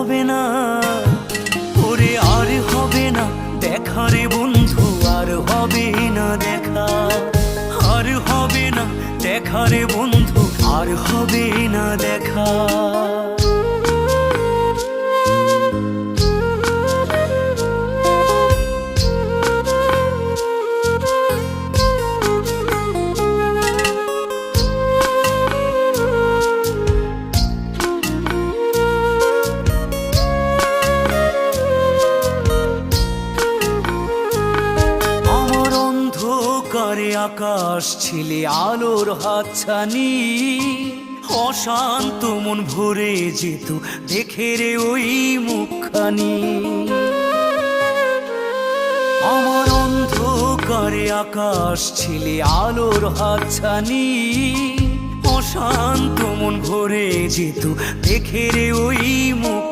হবে না, ওরে আর হবে না দেখা রে বন্ধু, আর হবে না দেখা, আর হবে না দেখা রে বন্ধু, আর হবে না দেখা। অন্ধকারে আকাশ ছিলে আলোর হাতছানি, অশান্ত মন ভরে যেত দেখে রে ওই মুখখানি। আমার অন্ধকারে আকাশ ছিলে আলোর হাতছানি, অশান্ত মন ভরে যেত দেখে রে ওই মুখ।